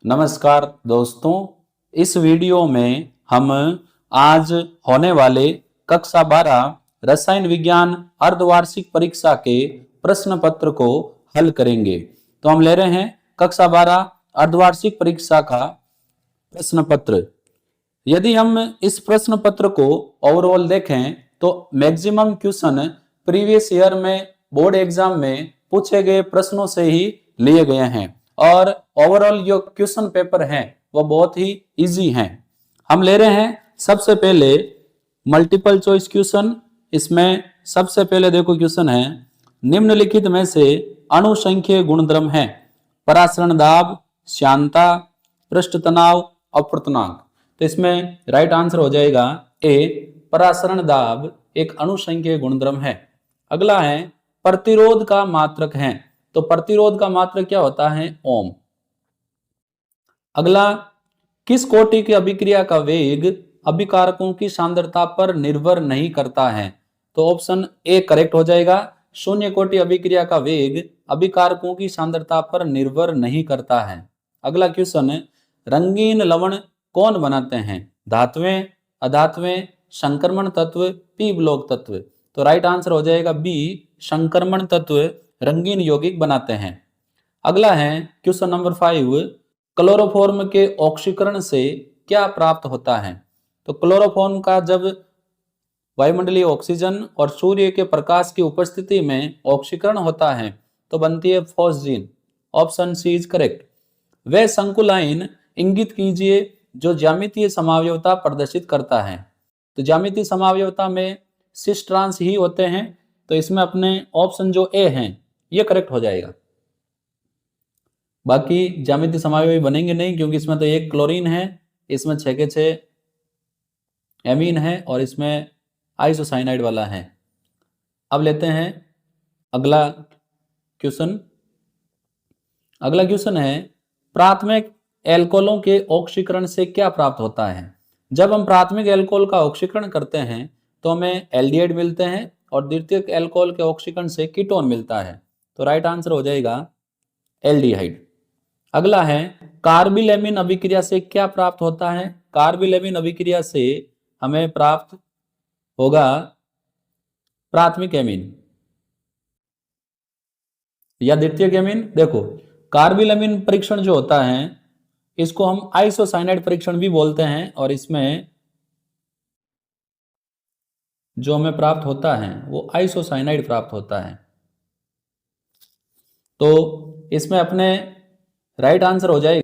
नमस्कार दोस्तों, इस वीडियो में हम आज होने वाले कक्षा 12 रसायन विज्ञान अर्धवार्षिक परीक्षा के प्रश्न पत्र को हल करेंगे। तो हम ले रहे हैं कक्षा 12 अर्धवार्षिक परीक्षा का प्रश्न पत्र। यदि हम इस प्रश्न पत्र को ओवरऑल देखें तो मैक्सिमम क्वेश्चन प्रीवियस ईयर में बोर्ड एग्जाम में पूछे गए प्रश्नों से ही लिए गए हैं और ओवरऑल जो क्वेश्चन पेपर है वो बहुत ही इजी हैं। हम ले रहे हैं सबसे पहले मल्टीपल चॉइस क्वेश्चन। इसमें सबसे पहले देखो क्वेश्चन है, निम्नलिखित में से अणुसंख्यीय गुणधर्म है परासरण दाब, श्यानता, पृष्ठ तनाव, अपवर्तनांक। तो इसमें राइट आंसर हो जाएगा ए, परासरण दाब एक अणुसंख्यीय गुणधर्म है। अगला है प्रतिरोध का मात्रक है, तो प्रतिरोध का मात्रक क्या होता है? ओम। अगला, किस कोटि की अभिक्रिया का वेग अभिकारकों की सांद्रता पर निर्भर नहीं करता है? तो ऑप्शन ए करेक्ट हो जाएगा। शून्य कोटि अभिक्रिया का वेग अभिकारकों की सांद्रता पर निर्भर नहीं करता है। अगला क्वेश्चन है, रंगीन लवण कौन बनाते हैं? धातुएं, अधातुएं, संक्रमण तत्व, पी ब्लॉक तत्व। तो राइट आंसर हो जाएगा बी, संक्रमण तत्व रंगीन यौगिक बनाते हैं। अगला है क्वेश्चन नंबर 5, क्लोरोफॉर्म के ऑक्सीकरण से क्या प्राप्त होता है? तो क्लोरोफॉर्म का जब वायुमंडलीय ऑक्सीजन और सूर्य के प्रकाश की उपस्थिति में ऑक्सीकरण होता है तो बनती है phosgene. Option C is correct. वह संकुलाइन इंगित कीजिए जो ज्यामितीय समावयवता प्रदर्शित करता है। तो ज्यामितीय समावयवता में सिस ट्रांस ही होते हैं, तो इसमें अपने ऑप्शन जो ए हैं ये करेक्ट हो जाएगा। बाकी ज्यामितीय समावयवी बनेंगे नहीं क्योंकि इसमें तो एक क्लोरीन है, इसमें 6 के 6 एमीन है और इसमें आइसोसाइनाइड वाला है। अब लेते हैं अगला क्वेश्चन। अगला क्वेश्चन है, प्राथमिक एल्कोहलों के ऑक्सीकरण से क्या प्राप्त होता है? जब हम प्राथमिक एल्कोहल का ऑक्सीकरण करते हैं तो हमें एल्डिहाइड मिलते हैं और द्वितीयक एल्कोहल के ऑक्सीकरण से कीटोन मिलता है। तो राइट आंसर हो जाएगा एल्डिहाइड। अगला है, कार्बिलेमिन अभिक्रिया से क्या प्राप्त होता है? कार्बिलेमिन अभिक्रिया से हमें प्राप्त होगा प्राथमिक एमीन या द्वितीयक एमीन। देखो, कार्बिलेमिन परीक्षण जो होता है इसको हम आइसोसाइनाइड परीक्षण भी बोलते हैं और इसमें जो हमें प्राप्त होता है वो आइसोसाइनाइड प्राप्त होता है। तो इसमें अपने राइट आंसर हो जाएगा।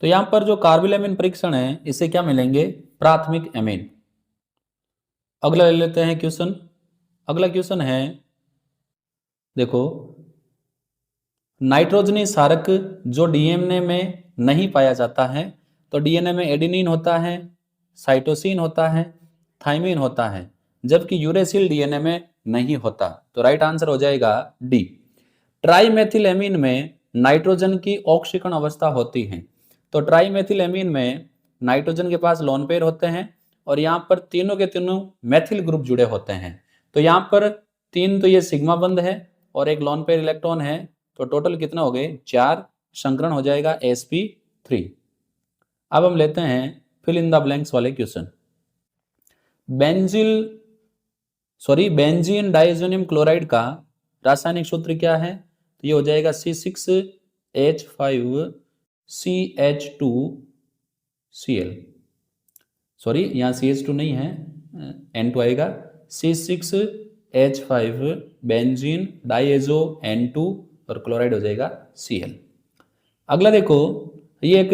तो यहां पर जो कार्बिलेमिन परीक्षण है इससे क्या मिलेंगे? प्राथमिक एमीन। अगला ले लेते हैं क्वेश्चन। अगला क्वेश्चन है, देखो, नाइट्रोजनी क्षारक जो डीएनए में नहीं पाया जाता है, तो डीएनए में एडेनिन होता है, साइटोसिन होता है, थाइमिन होता है, जबकि यूरेसिल डीएनए में नहीं होता। तो राइट आंसर हो जाएगा डी। ट्राइमेथिलेमीन में नाइट्रोजन की ऑक्सीकरण अवस्था होती है। तो ट्राइमेथिलेमीन में नाइट्रोजन के पास लोन पेयर होते हैं और यहाँ पर तीनों के तीनों मेथिल ग्रुप जुड़े होते हैं। तो यहाँ पर 3 तो ये सिग्मा बंध है और एक लोन पेयर इलेक्ट्रॉन है, तो टोटल कितना हो गए? 4। संकरण हो जाएगा sp3। अब हम लेते हैं फिल इन द ब्लैंक्स वाले क्वेश्चन। बेंजीन डाइजोनियम क्लोराइड का रासायनिक सूत्र क्या है? तो ये हो जाएगा C6H5CH2Cl। सॉरी, यहाँ CH2 नहीं है, N2 आएगा। C6H5 बेंजीन डाइएजो N2 और क्लोराइड हो जाएगा Cl। अगला देखो, ये एक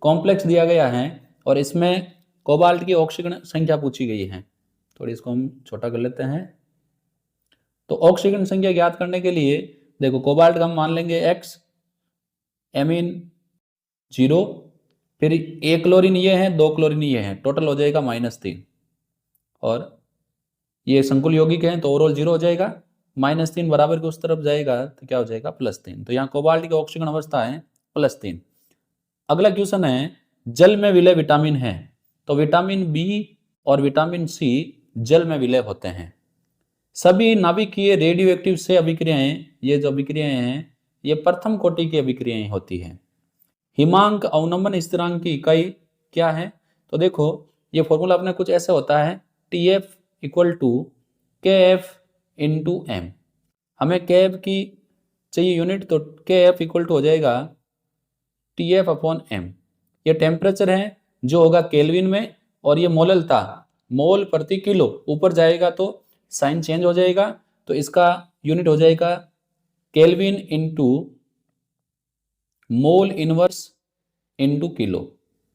कॉम्प्लेक्स दिया गया है और इसमें कोबाल्ट की ऑक्सीकरण संख्या पूछी गई है। थोड़ी इसको हम छोटा कर लेते हैं। तो ऑक्सीकरण संख्या ज्ञात करने के लिए देखो, कोबाल्ट का हम मान लेंगे x, एमीन 0, फिर 1 क्लोरीन ये है, 2 क्लोरीन ये है, टोटल हो जाएगा -3 और ये संकुल यौगिक है तो ओवरऑल 0 हो जाएगा। -3 बराबर के उस तरफ जाएगा तो क्या हो जाएगा? +3। तो यहाँ कोबाल्ट की ऑक्सीकरण अवस्था है +3। अगला क्वेश्चन है, जल में विलय विटामिन है, तो विटामिन बी और विटामिन सी जल में विलय होते हैं। सभी नाभिकीय रेडियो एक्टिव से अभिक्रियाएं, ये जो अभिक्रियाएं हैं ये प्रथम कोटि की अभिक्रियाएं होती हैं। हिमांक अवनमन स्थिरांक की इकाई क्या है? तो देखो ये फॉर्मूला अपने कुछ ऐसे होता है, TF equal to KF into M. हमें KF की चाहिए यूनिट, तो KF इक्वल टू हो जाएगा TF अपॉन एम। ये टेम्परेचर है जो होगा केल्विन में, और ये मोललता मोल प्रति किलो, ऊपर जाएगा तो साइन चेंज हो जाएगा, तो इसका यूनिट हो जाएगा kelvin into mole inverse into kilo.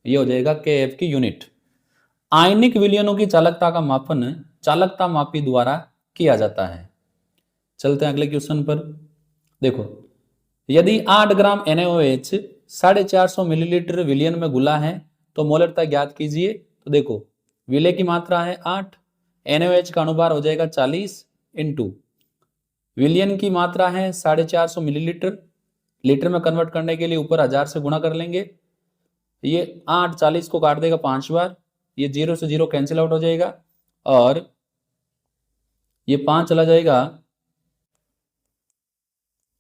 ये हो जाएगा KF की यूनिट। आयनिक विलयनों की चालकता का मापन चालकता मापी द्वारा किया जाता है। चलते हैं अगले क्वेश्चन पर। देखो यदि 8 ग्राम NaOH 450 मिलीलीटर विलयन में घुला है तो मोलरता ज्ञात कीजिए। तो देखो विलय की मात्रा है 8, NaOH का अनुभार हो जाएगा 40 इंटू विलयन की मात्रा है 450 मिलीलीटर, लीटर में कन्वर्ट करने के लिए ऊपर 1000 से गुणा कर लेंगे। ये 8 40 को काट देगा 5 बार, ये 0 से 0 कैंसिल आउट हो जाएगा, और ये 5 चला जाएगा,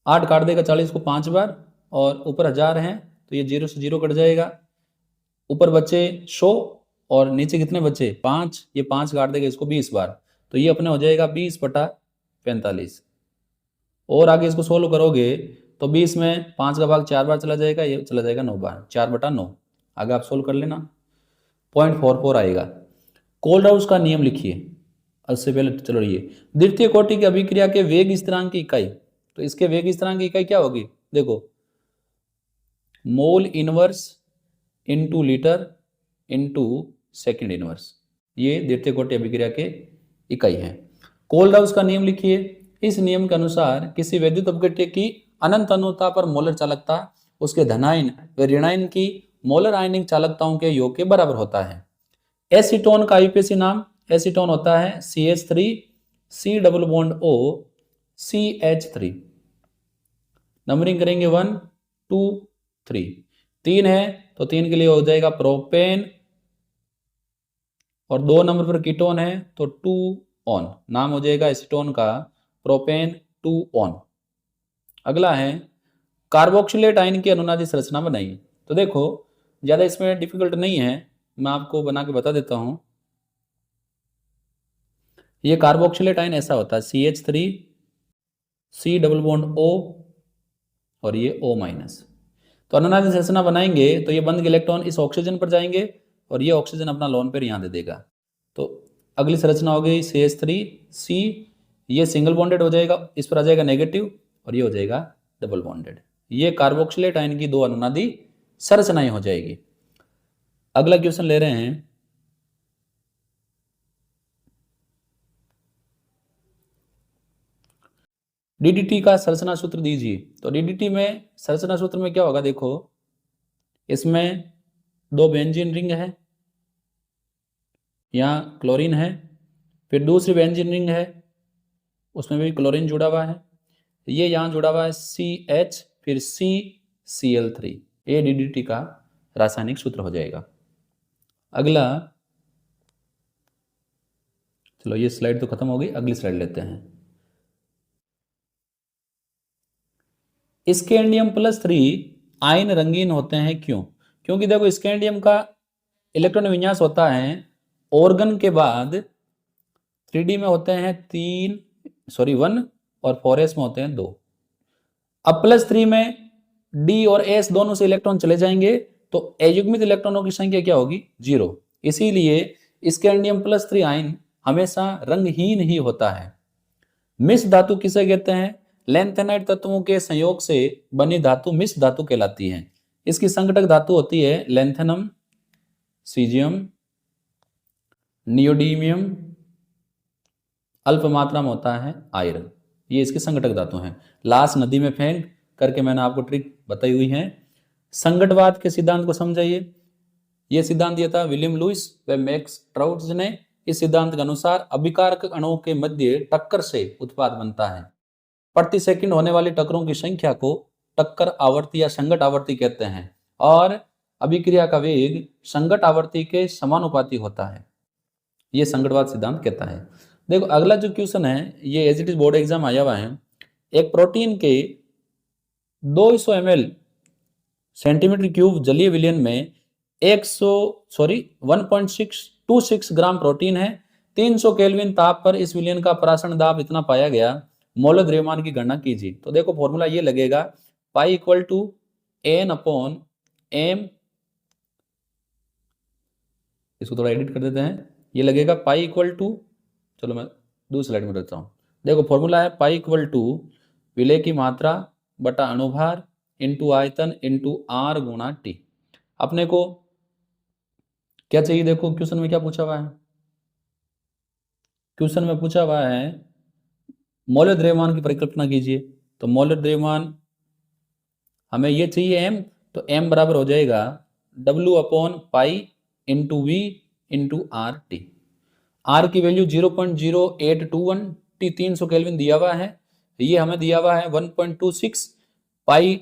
8 काट देगा 40 को 5 बार, और ऊपर 1000 है तो ये 0 से 0 कट जाएगा, ऊपर बचे 100 और नीचे कितने बचे 5, ये 5 काट देगा इसको 20 बार, तो ये अपने हो जाएगा 20/45। और आगे इसको सोल्व करोगे तो 20 में 5 का भाग 4 बार चला जाएगा, ये चला जाएगा 9 बार, 4/9। आगे आप सोल्व कर लेना, 0.44 आएगा। कोलराउस का नियम लिखिए। उससे पहले चलो ये द्वितीय कोटि की अभिक्रिया के वेग स्थिरांक की इकाई, तो इसके वेग स्थिरांक की इकाई क्या होगी? देखो mole inverse into litre into second inverse, ये द्वितीय कोटि अभिक्रिया के इकाई है। कोलराउस का नियम लिखिए। इस नियम के अनुसार किसी वैद्युत अपघट्य की अनंत अनुता पर मोलर चालकता उसके धनायन व ऋणायन की मोलर आयनिक चालकताओं के योग के बराबर होता है। एसीटोन का आईपीएसी नाम एसीटोन होता है CH3 C double bond O CH3। Numbering करेंगे 1 2 3, 3 है तो 3 के लिए हो जाएगा प्रोपेन, और 2 नंबर पर कीटोन है तो 2 ऑन, नाम हो जाएगा एसीटोन का प्रोपेन 2 ऑन। अगला है कार्बोक्सिलेट आयन की अनुनादी संरचना बनाइए। तो देखो ज्यादा इसमें डिफिकल्ट नहीं है, मैं आपको बना के बता देता हूं। ये कार्बोक्सिलेट आयन ऐसा होता है CH3 C double bond O और ये O-। तो अनुनादी संरचना बनाएंगे तो ये बंद इलेक्ट्रॉन इस ऑक्सीजन पर जाएंगे और ये ऑक्सीजन अपना लोन पेयर यहाँ दे देगा। तो अगली संरचना हो गई CH3C, ये सिंगल बॉन्डेड हो जाएगा, इस पर आ जाएगा नेगेटिव, और ये हो जाएगा डबल बॉन्डेड। ये कार्बोक्सिलेट आयन की 2 अनुनादी संरचनाएं हो जाएगी। अगला क्वेश्चन ले रहे हैं, DDT का संरचना सूत्र दीजिए। तो DDT में संरचना सूत्र में क्या होगा? देखो इसमें 2 बेंजीन रिंग है, यहाँ क्लोरीन है, फिर दूसरी बेंजीन रिंग है उसमें भी क्लोरीन जुड़ा हुआ है, ये यहाँ जुड़ा हुआ है CH फिर CCl3। ये DDT का रासायनिक सूत्र हो जाएगा। अगला, चलो ये स्लाइड तो खत्म हो गई, अगली स्लाइड लेते हैं। स्कैंडियम +3 आयन रंगीन होते हैं क्यों? क्योंकि देखो स्कैंडियम का इलेक्ट्रॉन विन्यास होता है ऑर्गन के बाद 3D में होते हैं 1 और 4s में होते हैं 2। अब +3 में D और S दोनों से इलेक्ट्रॉन चले जाएंगे तो अयुग्मित इलेक्ट्रॉनों की संख्या क्या होगी? 0। इसीलिए स्कैंडियम +3 आयन हमेशा रंगहीन ही होता है। मिश्र धातु किसे कहते हैं? लैंथेनाइट तत्वों के संयोग से बनी धातु मिश्र धातु कहलाती है। इसकी संघटक धातु होती है लैंथेनम, सीजियम, नियोडीमियम, अल्प मात्रा में होता है आयरन। ये इसकी संघटक धातु हैं। लाश नदी में फेंक करके मैंने आपको ट्रिक बताई हुई है। संघटवाद के सिद्धांत को समझाइए। यह सिद्धांत दिया था विलियम लुइस व मैक्स ट्राउट्स ने। इस सिद्धांत के अनुसार अभिकारक अणुओं के मध्य टक्कर से उत्पाद बनता है। प्रति सेकंड होने वाली टक्करों की संख्या को टक्कर आवर्ती या संघट आवर्ती कहते हैं, और अभिक्रिया का वेग संघट आवर्ती के समानुपाती होता है। यह संघटवाद सिद्धांत कहता है। देखो अगला जो क्वेश्चन है, ये as it is board exam आया हुआ है। एक प्रोटीन के 200 ml सेंटीमीटर क्यूब जलीय विलयन में 1.26 ग्राम प्रोटीन है। 300 केल्विन ताप पर इस विलयन का प्राशन दाब इतना पाया गया। मोल द्रव्यमान की गणना कीजिए। तो देखो फॉर्मूला ये लगेगा, pi equal to N upon M, इसको थोड़ा एडिट कर देते हैं, ये लगेगा पाई इक्वल टू, चलो मैं दूसरी स्लाइड में देता हूँ। देखो फॉर्मूला है पाई इक्वल टू विलय की मात्रा बटा अणुभार इंटू आयतन इंटू आर गुणा टी। अपने को क्या चाहिए, देखो क्वेश्चन में क्या पूछा हुआ है, क्वेश्चन में पूछा हुआ है मौल्य द्रव्यमान की परिकल्पना कीजिए। तो मौल्य द्रव्यमान हमें ये चाहिए एम, तो एम बराबर हो जाएगा W upon pi into V into R T. R की वैल्यू 0.0821 टी 300 केल्विन दिया हुआ है, ये हमें दिया हुआ है 1.26, पाई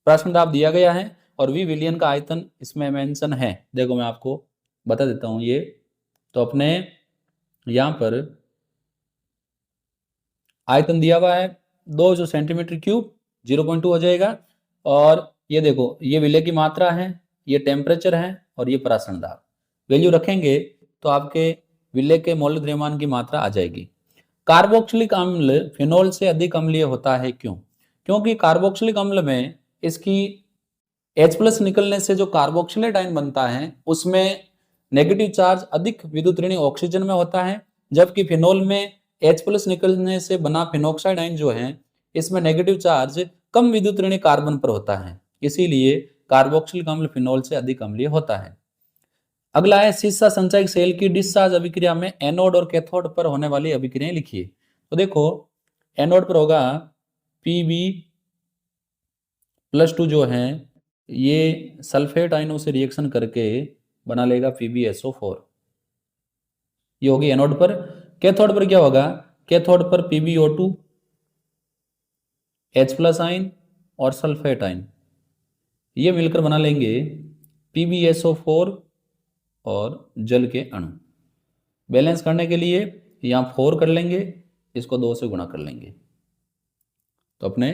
प्राशन दाब दिया गया है और वी विलियन का आयतन इसमें मेंशन है। देखो मैं आपको बता देता हूं ये, तो अपने यहां पर आयतन दिया हुआ है 200 सेंटीमीटर क्यूब, 0.2 हो जाएगा। और ये देखो ये विलय की मात्रा है, ये टेम्परेचर है और ये प्राशन दाब। वैल्यू रखेंगे तो आपके विलय के मौलिक द्रव्यमान की मात्रा आ जाएगी। कार्बोक्सिलिक अम्ल फिनोल से अधिक अम्लीय होता है, क्यों? क्योंकि कार्बोक्सिलिक अम्ल में इसकी H+ निकलने से जो कार्बोक्सिलेट आयन बनता है उसमें नेगेटिव चार्ज अधिक विद्युत ऋणी ऑक्सीजन में होता है, जबकि फिनोल में H+ निकलने से बना फिनोक्साइड आयन जो है इसमें नेगेटिव चार्ज कम विद्युत ऋणी कार्बन पर होता है, इसीलिए कार्बोक्सिलिक अम्ल फिनोल से अधिक अम्लीय होता है। अगला है सीसा संचयक सेल की डिस्चार्ज अभिक्रिया में एनोड और कैथोड पर होने वाली अभिक्रियाएं लिखिए। तो देखो एनोड पर होगा Pb+2 जो है ये सल्फेट आयनों से रिएक्शन करके बना लेगा PbSO4, ये होगी एनोड पर। कैथोड पर क्या होगा, कैथोड पर PbO2, H+ आयन और सल्फेट आयन ये मिलकर बना लेंगे PbSO4 और जल के अणु। बैलेंस करने के लिए यहाँ 4 कर लेंगे, इसको 2 से गुणा कर लेंगे, तो अपने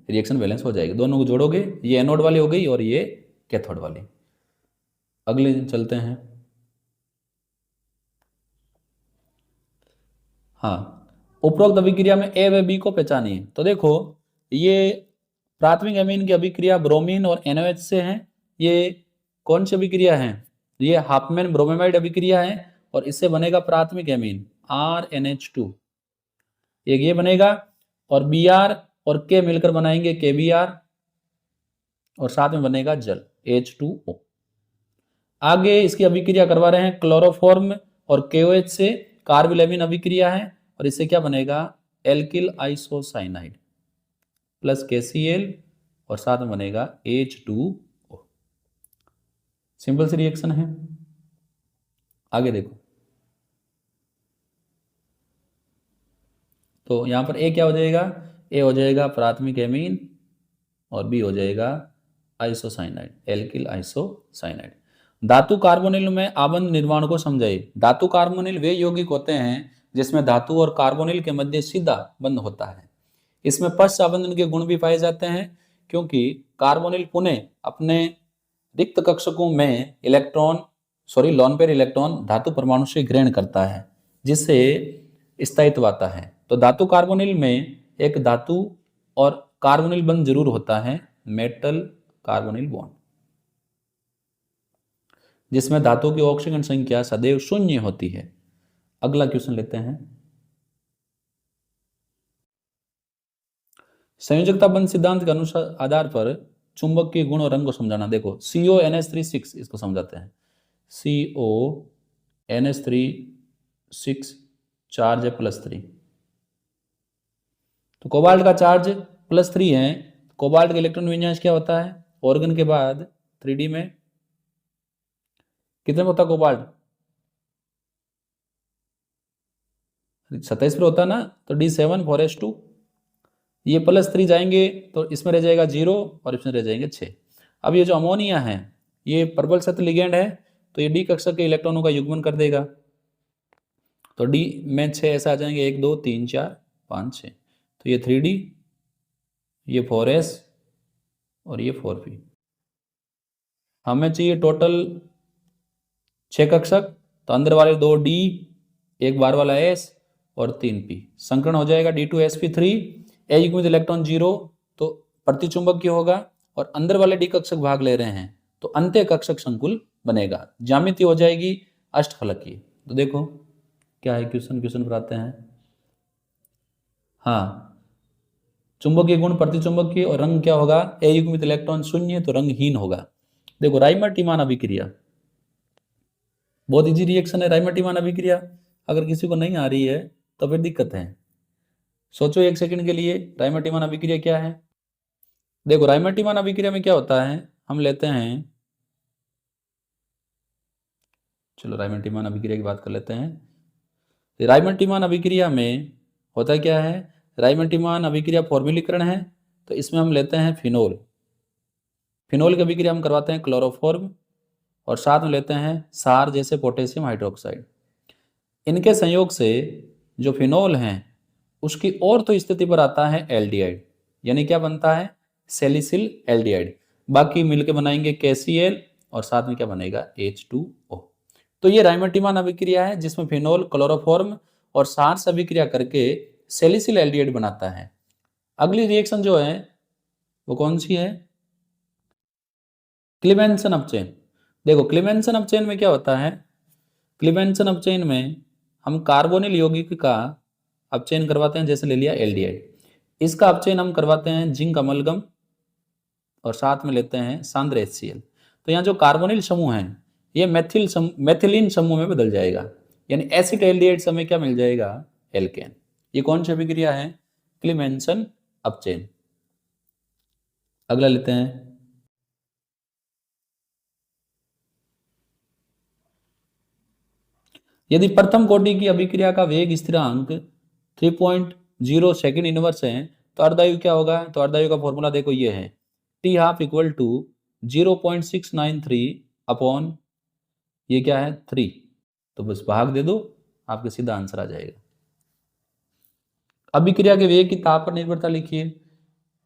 रिएक्शन बैलेंस हो जाएगी। दोनों को जोड़ोगे, ये एनोड वाली हो गई और ये कैथोड वाली। अगले चलते हैं। हाँ, उपरोक्त अभिक्रिया में ए व बी को पहचानिए। तो देखो ये प्राथमिक एमीन की अभिक्रिया ब्रोमीन और NaOH से है। ये कौन सी अभिक्रिया है, ये हाफमैन ब्रोमेमाइड अभिक्रिया है और इससे बनेगा प्राथमिक एमीन RNH2, एक ये बनेगा और Br और K मिलकर बनाएंगे KBr और साथ में बनेगा जल H2O। आगे इसकी अभिक्रिया करवा रहे हैं क्लोरोफॉर्म और KOH से, कार्बोलेमिन अभिक्रिया है और इससे क्या बनेगा एल्किल आइसोसाइनाइड प्लस KCl और साथ में बनेगा H2O। सिंपल सी रिएक्शन है। आगे देखो, तो यहां पर ए क्या हो जाएगा, ए हो जाएगा प्राथमिक एमीन और बी हो जाएगा आइसोसाइनाइड, एल्किल आइसोसाइनाइड। धातु कार्बोनिल में आबंध निर्माण को समझाइए। धातु कार्बोनिल वे यौगिक होते हैं जिसमें धातु और कार्बोनिल के मध्य सीधा बंध होता है। इसमें पश्च आबंधन के गुण भी पाए जाते हैं, क्योंकि कार्बोनिल पुनः अपने रिक्त कक्षकों में लोन पेयर इलेक्ट्रॉन धातु परमाणु से ग्रहण करता है, जिससे स्थायित्व आता है। तो धातु कार्बोनिल में एक धातु और कार्बोनिल बंध जरूर होता है, मेटल कार्बोनिल बॉन्ड, जिसमें धातु की ऑक्सीजन संख्या सदैव 0 होती है। अगला क्वेश्चन लेते हैं। संयोजकता बंध सिद्धांत के अनुसार आधार पर चुंबक के गुण और रंग को समझाना। देखो CONH3 इसको समझाते हैं। CONH3 चार्ज है +3, तो कोबाल्ट का चार्ज +3 है। कोबाल्ट का इलेक्ट्रॉन विन्यास क्या होता है, ऑर्गन के बाद 3D में कितने में होता है कोबाल्ट, 27 पर होता है ना, तो D7 4s2। ये +3 जाएंगे तो इसमें रह जाएगा 0 और इसमें रह जाएंगे 6। अब ये जो अमोनिया है ये प्रबल सत्य लिगेंड है, तो ये D कक्षा के इलेक्ट्रॉनों का युग्मन कर देगा, तो D में 6 ऐसे आ जाएंगे, 1 2 3 4 5 6। तो ये 3D, ये 4s और ये 4p। हमें चाहिए टोटल 6 कक्षक, तो अंदर वाले 2 D, एक बाहर वाला S और 3 P। संकरण हो जाएगा D2sp3, A युग्मित इलेक्ट्रॉन 0, तो प्रतिचुंबकीय होगा और अंदर वाले D कक्षक भाग ले रहे हैं तो अंत्य कक्षक संकुल बनेगा। ज्यामिति हो जाएगी अष्टफलकीय। तो देखो क्या है क्वेश्चन पर आते हैं। हाँ, चुंबकीय गुण प्रतिचुंबकीय और रंग क्या होगा, A युग्मित इलेक्ट्रॉन 0 तो रंगहीन होगा। देखो राइमर-टीमान अभिक्रिया बहुत इजी रिएक्शन है। राइमर-टीमान अभिक्रिया अगर किसी को नहीं आ रही है तो फिर दिक्कत है। सोचो एक सेकंड के लिए, राइमर-टीमान अभिक्रिया क्या है। देखो राइमर-टीमान अभिक्रिया में क्या होता है, हम लेते हैं, चलो राइमर-टीमान अभिक्रिया की बात कर लेते हैं। राइमर-टीमान अभिक्रिया में होता क्या है, राइमर-टीमान अभिक्रिया फॉर्म्युलीकरण है, तो इसमें हम लेते हैं फिनोल। फिनोल की अभिक्रिया हम करवाते हैं क्लोरोफॉर्म और साथ में लेते हैं सार जैसे पोटेशियम हाइड्रोक्साइड। इनके संयोग से जो फिनोल हैं उसकी और तो स्थिति पर आता है एल्डिहाइड, यानी क्या बनता है, सैलिसिल एल्डिहाइड। बाकी मिलकर बनाएंगे KCl और साथ में क्या बनेगा, H2O। तो ये राइमर-टीमान अभिक्रिया है जिसमें फिनोल क्लोरोफॉर्म और सार से अभिक्रिया करके सैलिसिल एल्डिहाइड बनाता है। अगली रिएक्शन जो है वो कौन सी है, क्लीमेंसन अपचयन। देखो क्लीमेंसन अपचयन में क्या होता है, क्लीमेंसन अपचयन में हम कार्बोनिल यौगिक का अपचयन करवाते हैं, जैसे ले लिया एल्डिहाइड। इसका अपचयन हम करवाते हैं जिंक अमलगम और साथ में लेते हैं सांद्र HCl। तो यहाँ जो कार्बोनिल समूह है ये मैथिलीन समूह में बदल जाएगा, यानी एसिड एल्डिहाइड से हमें क्या मिल जाएगा, एल्केन। ये कौन सी अभिक्रिया है, क्लीमेंसन अपचयन। अगला लेते हैं, यदि प्रथम कोटि की अभिक्रिया का वेग स्थिरांक 3.0 सेकेंड इनवर्स है तो अर्धायु क्या होगा। तो अर्धायु का फॉर्मूला देखो ये है, T12 इक्वल टू 0.693 अपॉन ये क्या है 3, तो बस भाग दे दो, आपके सीधा आंसर आ जाएगा। अभिक्रिया के वेग की ताप पर निर्भरता लिखिए।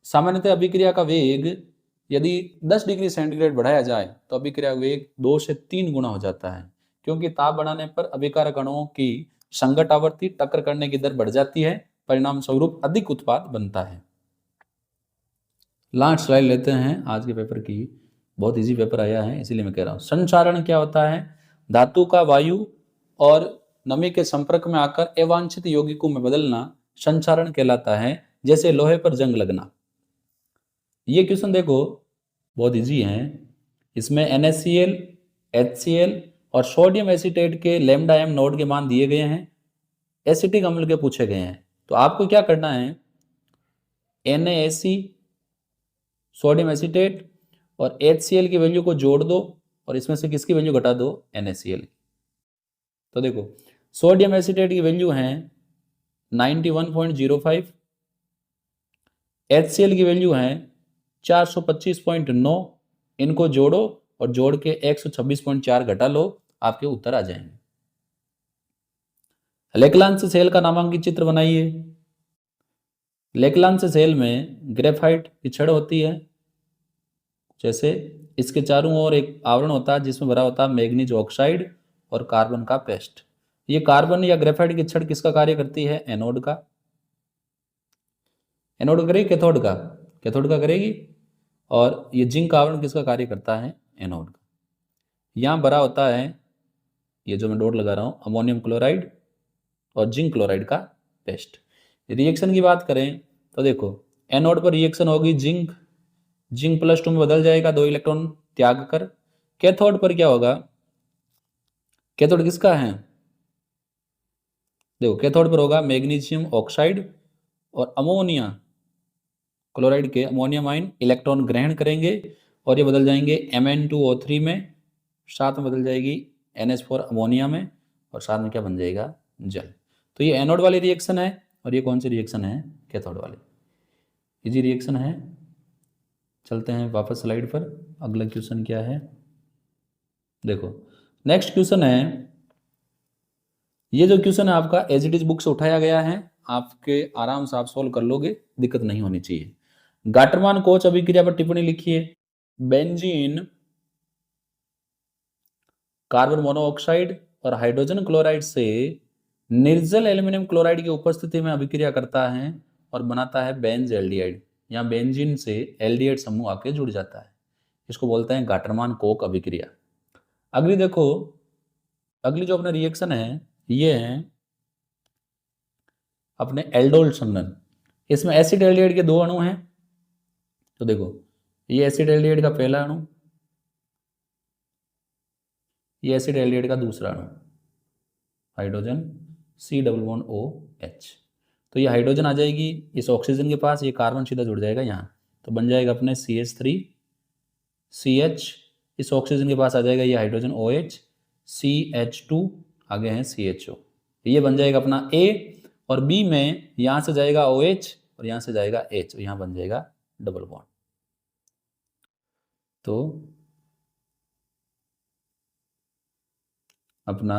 सामान्यतः अभिक्रिया का वेग यदि 10 डिग्री सेंटीग्रेड बढ़ाया जाए तो अभिक्रिया वेग 2 से 3 गुना हो जाता है, क्योंकि ताप बढ़ाने पर अभिकारक अणुओं की संगत आवृत्ति टक्कर करने की दर बढ़ जाती है, परिणाम स्वरूप अधिक उत्पाद बनता है। लास्ट स्लाइड लेते हैं आज के पेपर की, बहुत इजी पेपर आया है इसीलिए मैं कह रहा हूँ। संचारण क्या होता है, धातु का वायु और नमी के संपर्क में आकर अवांछित यौगिकों में बदलना संचारण कहलाता है, जैसे लोहे पर जंग लगना। ये क्वेश्चन देखो बहुत इजी है, इसमें NaCl, HCl और सोडियम एसीटेट के लैम्डा m नोड के मान दिए गए हैं, एसिटिक अम्ल के पूछे गए हैं। तो आपको क्या करना है, NaAC सोडियम एसीटेट और HCl की वैल्यू को जोड़ दो और इसमें से किसकी वैल्यू घटा दो, NaCl। तो देखो सोडियम एसीटेट की वैल्यू है 91.05, HCl की वैल्यू है 425.9, इनको जोड़ो और जोड़ के 126.4 घटा लो, आपके उत्तर आ जाएंगे। लेक्लांस सेल का नामांकित चित्र बनाइए। लेक्लांस सेल में ग्रेफाइट की छड़ होती है, जैसे इसके चारों ओर एक आवरण होता है जिसमें भरा होता है मैग्नीज ऑक्साइड और कार्बन का पेस्ट। ये कार्बन या ग्रेफाइट की छड़ किसका कार्य करती है, एनोड का। एनोड करेगी कैथोड का, कैथोड का करेगी। और ये जिंक आवरण किसका कार्य करता है, एनोड का। यहाँ भरा होता है, ये जो मैं डॉट लगा रहा हूँ, अमोनियम क्लोराइड और जिंक क्लोराइड का पेस्ट। रिएक्शन की बात करें तो देखो एनोड पर रिएक्शन होगी जिंक, जिंक +2 में बदल जाएगा 2 इलेक्ट्रॉन त्याग कर। कैथोड पर क्या होगा, कैथोड किसका है, देखो कैथोड पर होगा मैग्नीशियम ऑक्साइड और अमोनिया क्लोराइड के अमोनियम आयन इलेक्ट्रॉन ग्रहण करेंगे और ये बदल जाएंगे Mn2O3 में, साथ में बदल जाएगी NH4 अमोनिया में और साथ में क्या बन जाएगा, जल। तो ये एनोड वाली रिएक्शन है और ये कौन सी रिएक्शन है, कैथोड वाली। इजी रिएक्शन है। चलते हैं वापस स्लाइड पर, अगला क्वेश्चन क्या है, देखो नेक्स्ट क्वेश्चन है, ये जो क्वेश्चन है आपका एज इट इज बुक से उठाया गया है, आपके आराम से आप सोल्व कर लोगे, दिक्कत नहीं होनी चाहिए। गाटरमान कोच अभिक्रिया पर टिप्पणी लिखिए। बेंजीन कार्बन मोनोऑक्साइड और हाइड्रोजन क्लोराइड से निर्जल एल्यूमिनियम क्लोराइड की उपस्थिति में अभिक्रिया करता है और बनाता है बेंज एल्डिहाइड। यहाँ बेंजीन से एल्डिहाइड समूह आके जुड़ जाता है, इसको बोलते हैं गाटरमान कोक अभिक्रिया। अगली देखो, अगली जो अपना रिएक्शन है ये है अपने एल्डोल संघनन। इसमें एसिड एल्डिहाइड के 2 अणु हैं। तो देखो ये एसिड एल्डिहाइड का पहला अणु, ये एसिड एल्डिहाइड का दूसरा अणु, hydrogen C double bond OH। तो ये हाइड्रोजन आ जाएगी इस ऑक्सीजन के पास, ये कार्बन सीधा जुड़ जाएगा यहाँ, तो बन जाएगा अपने CH3CH, इस ऑक्सीजन के पास आ जाएगा ये हाइड्रोजन OH, CH2, आगे है CHO। ये बन जाएगा अपना A, और B में यहाँ से जाएगा OH और यहाँ से जाएगा H, यहाँ बन जाएगा डबल बॉन्ड। तो अपना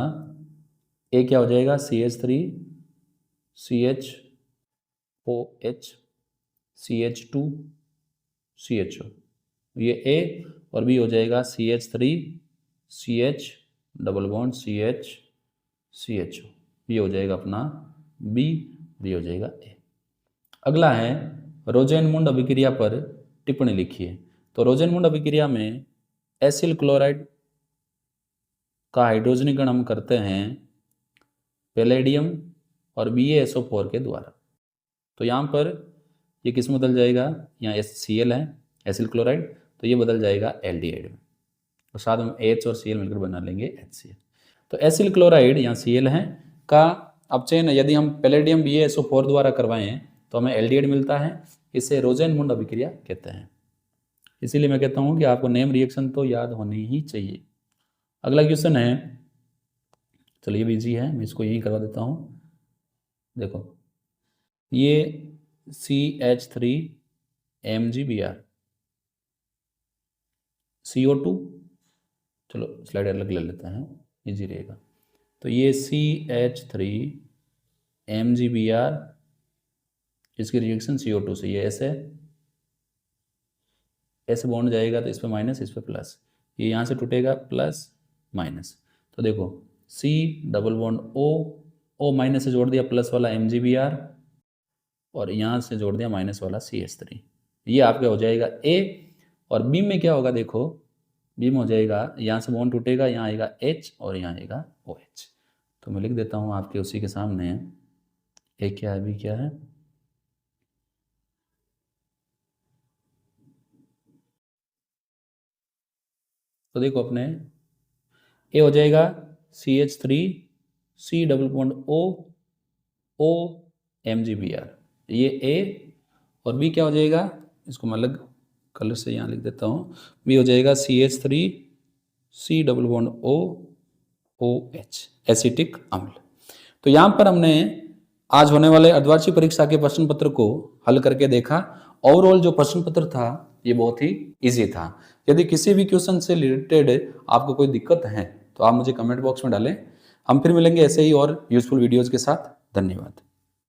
A क्या हो जाएगा, CH3CHOH CH2 CHO, ये A, और B हो जाएगा CH3CH double bond CH CHO, ये हो जाएगा अपना B, भी हो जाएगा A। अगला है रोजेनमुंड अभिक्रिया पर टिप्पणी लिखिए। तो रोजेनमुंड अभिक्रिया में एसिल क्लोराइड का हाइड्रोजनीकरण हम करते हैं पैलेडियम और BaSO4 के द्वारा। तो यहाँ पर ये किस में बदल जाएगा, यहाँ Cl है एसिल क्लोराइड, तो ये बदल जाएगा एल्डिहाइड में, और साथ में H और Cl मिलकर बना लेंगे HCl। तो एसिल क्लोराइड यहाँ Cl है का अपचयन यदि हम पैलेडियम BaSO4 द्वारा करवाएं तो हमें एल्डिहाइड मिलता है, इसे रोजेनमुंड अभिक्रिया कहते हैं। इसीलिए मैं कहता हूँ कि आपको नेम रिएक्शन तो याद होनी ही चाहिए। अगला क्वेश्चन है, चलिए भी इजी है, मैं इसको यही करवा देता हूँ। देखो ये CH3MgBr CO2, चलो स्लाइड अलग ले लेते हैं, इजी रहेगा। तो ये CH3MgBr, इसकी रिएक्शन CO2 से, ये ऐसे बॉन्ड जाएगा तो इस पे माइनस इस पे प्लस, ये यहाँ से टूटेगा प्लस माइनस। तो देखो C double bond O minus से जोड़ दिया प्लस वाला MgBr, और यहाँ से जोड़ दिया माइनस वाला CH3, ये आपका हो जाएगा A। और B में क्या होगा, देखो B में हो जाएगा, यहाँ से बॉन्ड टूटेगा, यहाँ आएगा H और यहाँ आएगा OH। तो मैं लिख देता हूँ आपके उसी के सामने, A क्या है, B क्या है। तो देखो अपने A हो जाएगा CH3C double bond O MgBr, ये A, और B क्या हो जाएगा, इसको मैं अलग कलर से यहाँ लिख देता हूँ, B हो जाएगा CH3C double bond OH, acetic अम्ल। तो यहाँ पर हमने आज होने वाले अर्धवार्षिक परीक्षा के प्रश्न पत्र को हल करके देखा। ओवरऑल जो प्रश्न पत्र था ये बहुत ही इजी था। यदि किसी भी क्वेश्चन से रिलेटेड आपको कोई दिक्कत है तो आप मुझे कमेंट बॉक्स में डालें। हम फिर मिलेंगे ऐसे ही और यूजफुल वीडियोज के साथ। धन्यवाद।